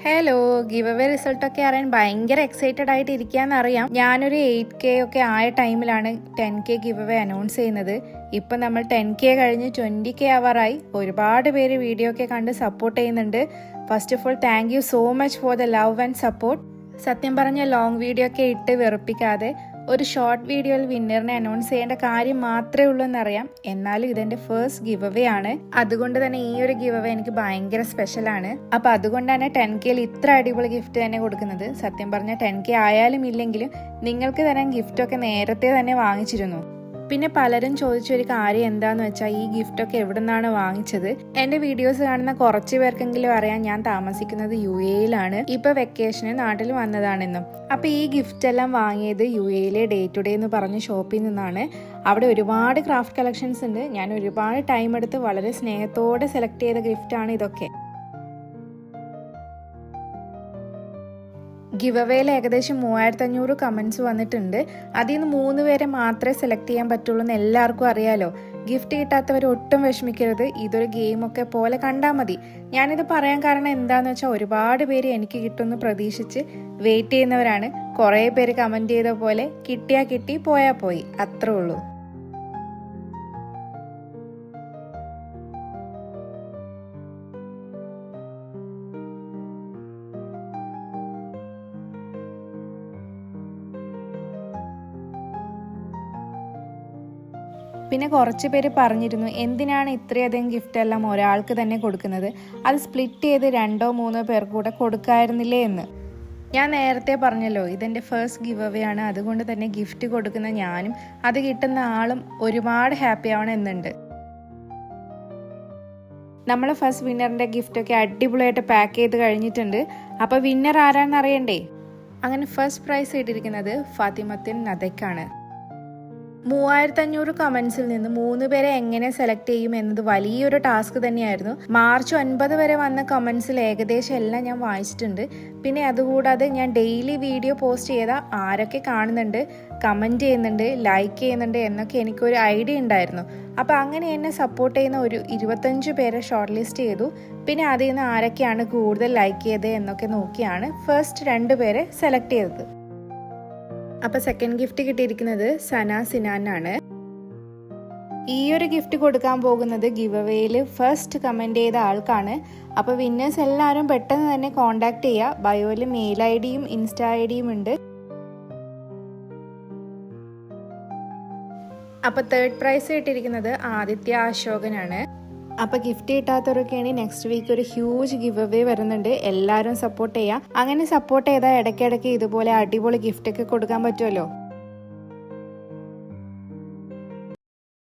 Hello, give away റിസൾട്ടൊക്കെ അറിയാൻ ഭയങ്കര എക്സൈറ്റഡ് ആയിട്ട് ഇരിക്കാന്നറിയാം. ഞാനൊരു 8K ഒക്കെ ആയ ടൈമിലാണ് 10K ഗിവ് അവേ അനൗൺസ് ചെയ്യുന്നത്. ഇപ്പം നമ്മൾ 10K കഴിഞ്ഞ് 20K ആവാറായി. ഒരുപാട് പേര് വീഡിയോ ഒക്കെ കണ്ട് സപ്പോർട്ട് ചെയ്യുന്നുണ്ട്. First of all thank you so much for the love and support. സത്യം പറഞ്ഞ ലോങ് വീഡിയോ ഒക്കെ ഇട്ട് വെറുപ്പിക്കാതെ ഒരു ഷോർട്ട് വീഡിയോയിൽ വിന്നറിനെ അനൗൺസ് ചെയ്യേണ്ട കാര്യം മാത്രമേ ഉള്ളൂ എന്നറിയാം. എന്നാലും ഇതെന്റെ ഫസ്റ്റ് ഗിവ് അവേ ആണ്. അതുകൊണ്ട് തന്നെ ഈ ഒരു ഗിവ് അവേ എനിക്ക് ഭയങ്കര സ്പെഷ്യൽ ആണ്. അപ്പൊ അതുകൊണ്ടാണ് 10Kയിൽ ഇത്ര അടിപൊളി ഗിഫ്റ്റ് തന്നെ കൊടുക്കുന്നത്. സത്യം പറഞ്ഞാൽ 10K ആയാലും ഇല്ലെങ്കിലും നിങ്ങൾക്ക് തരാൻ ഗിഫ്റ്റ് ഒക്കെ നേരത്തെ തന്നെ വാങ്ങിച്ചിരുന്നു. പിന്നെ പലരും ചോദിച്ചൊരു കാര്യം എന്താന്ന് വെച്ചാൽ ഈ ഗിഫ്റ്റൊക്കെ എവിടെ നിന്നാണ് വാങ്ങിച്ചത്. എന്റെ വീഡിയോസ് കാണുന്ന കുറച്ച് പേർക്കെങ്കിലും അറിയാം ഞാൻ താമസിക്കുന്നത് UAEയിലാണ്. ഇപ്പൊ വെക്കേഷന് നാട്ടിൽ വന്നതാണെന്നും. അപ്പൊ ഈ ഗിഫ്റ്റ് എല്ലാം വാങ്ങിയത് UAEയിലെ ഡേ ടു ഡേ എന്ന് പറഞ്ഞ ഷോപ്പിൽ നിന്നാണ്. അവിടെ ഒരുപാട് ക്രാഫ്റ്റ് കളക്ഷൻസ് ഉണ്ട്. ഞാൻ ഒരുപാട് ടൈം എടുത്ത് വളരെ സ്നേഹത്തോടെ സെലക്ട് ചെയ്ത ഗിഫ്റ്റാണ് ഇതൊക്കെ. ഗിവ് അവേയിൽ ഏകദേശം 3500 കമൻസ് വന്നിട്ടുണ്ട്. അതിൽ നിന്ന് 3 പേരെ മാത്രമേ സെലക്ട് ചെയ്യാൻ പറ്റുള്ളൂ എന്ന് എല്ലാവർക്കും അറിയാലോ. ഗിഫ്റ്റ് കിട്ടാത്തവർ ഒട്ടും വിഷമിക്കരുത്. ഇതൊരു ഗെയിമൊക്കെ പോലെ കണ്ടാൽ മതി. ഞാനിത് പറയാൻ കാരണം എന്താണെന്ന് വെച്ചാൽ ഒരുപാട് പേര് എനിക്ക് കിട്ടുമെന്ന് പ്രതീക്ഷിച്ച് വെയിറ്റ് ചെയ്യുന്നവരാണ്. കുറേ പേര് കമൻറ്റ് ചെയ്ത പോലെ കിട്ടിയാൽ കിട്ടി പോയാൽ പോയി, അത്രേ ഉള്ളൂ. പിന്നെ കുറച്ച് പേര് പറഞ്ഞിരുന്നു എന്തിനാണ് ഇത്രയധികം ഗിഫ്റ്റ് എല്ലാം ഒരാൾക്ക് തന്നെ കൊടുക്കുന്നത്, അത് സ്പ്ലിറ്റ് ചെയ്ത് 2-3 പേർക്ക് കൂടെ കൊടുക്കായിരുന്നില്ലേ എന്ന്. ഞാൻ നേരത്തെ പറഞ്ഞല്ലോ ഇതെൻ്റെ ഫസ്റ്റ് ഗിവ് അവേ ആണ്. അതുകൊണ്ട് തന്നെ ഗിഫ്റ്റ് കൊടുക്കുന്ന ഞാനും അത് കിട്ടുന്ന ആളും ഒരുപാട് ഹാപ്പി ആവണം എന്നുണ്ട്. നമ്മൾ ഫസ്റ്റ് വിന്നറിൻ്റെ ഗിഫ്റ്റൊക്കെ അടിപൊളിയായിട്ട് പാക്ക് ചെയ്ത് കഴിഞ്ഞിട്ടുണ്ട്. അപ്പോൾ വിന്നർ ആരാണെന്ന് അറിയണ്ടേ? അങ്ങനെ ഫസ്റ്റ് പ്രൈസ് ഇട്ടിരിക്കുന്നത് ഫാത്തിമത്തിൻ നദയ്ക്കാണ്. 3500 കമൻസിൽ നിന്ന് 3 പേരെ എങ്ങനെ സെലക്ട് ചെയ്യും എന്നത് വലിയൊരു ടാസ്ക് തന്നെയായിരുന്നു. മാർച്ച് 9 വരെ വന്ന കമൻസിൽ ഏകദേശം എല്ലാം ഞാൻ വായിച്ചിട്ടുണ്ട്. പിന്നെ അതുകൂടാതെ ഞാൻ ഡെയിലി വീഡിയോ പോസ്റ്റ് ചെയ്താൽ ആരൊക്കെ കാണുന്നുണ്ട്, കമൻറ്റ് ചെയ്യുന്നുണ്ട്, ലൈക്ക് ചെയ്യുന്നുണ്ട് എന്നൊക്കെ എനിക്കൊരു ഐഡിയ ഉണ്ടായിരുന്നു. അപ്പോൾ അങ്ങനെ എന്നെ സപ്പോർട്ട് ചെയ്യുന്ന ഒരു 25 പേരെ ഷോർട്ട് ലിസ്റ്റ് ചെയ്തു. പിന്നെ അതിൽ നിന്ന് ആരൊക്കെയാണ് കൂടുതൽ ലൈക്ക് ചെയ്തത് എന്നൊക്കെ നോക്കിയാണ് ഫസ്റ്റ് 2 പേരെ സെലക്ട് ചെയ്തത്. അപ്പോൾ സെക്കൻഡ് ഗിഫ്റ്റ് കിട്ടിയിരിക്കുന്നത് സന സിനാനാണ്. ഈ ഒരു ഗിഫ്റ്റ് കൊടുക്കാൻ പോകുന്നത് ഗിവ് അവേയിൽ ഫസ്റ്റ് കമൻറ്റ് ചെയ്ത ആൾക്കാണ്. അപ്പോൾ വിന്നേഴ്സ് എല്ലാവരും പെട്ടെന്ന് തന്നെ കോൺടാക്ട് ചെയ്യുക. ബയോയിൽ മെയിൽ ID-യും ഇൻസ്റ്റാ ID-യും ഉണ്ട്. അപ്പോൾ തേർഡ് പ്രൈസ് കിട്ടിയിരിക്കുന്നത് ആദിത്യ അശോകനാണ്. അപ്പോൾ ഗിഫ്റ്റ് കിട്ടാത്തവരൊക്കെയാണ് നെക്സ്റ്റ് വീക്ക് ഒരു ഹ്യൂജ് ഗിവ് അവേ വരുന്നുണ്ട്. എല്ലാവരും സപ്പോർട്ട് ചെയ്യുക. അങ്ങനെ സപ്പോർട്ട് ചെയ്താൽ ഇടയ്ക്കിടയ്ക്ക് ഇതുപോലെ അടിപൊളി ഗിഫ്റ്റ് ഒക്കെ കൊടുക്കാൻ പറ്റുമല്ലോ.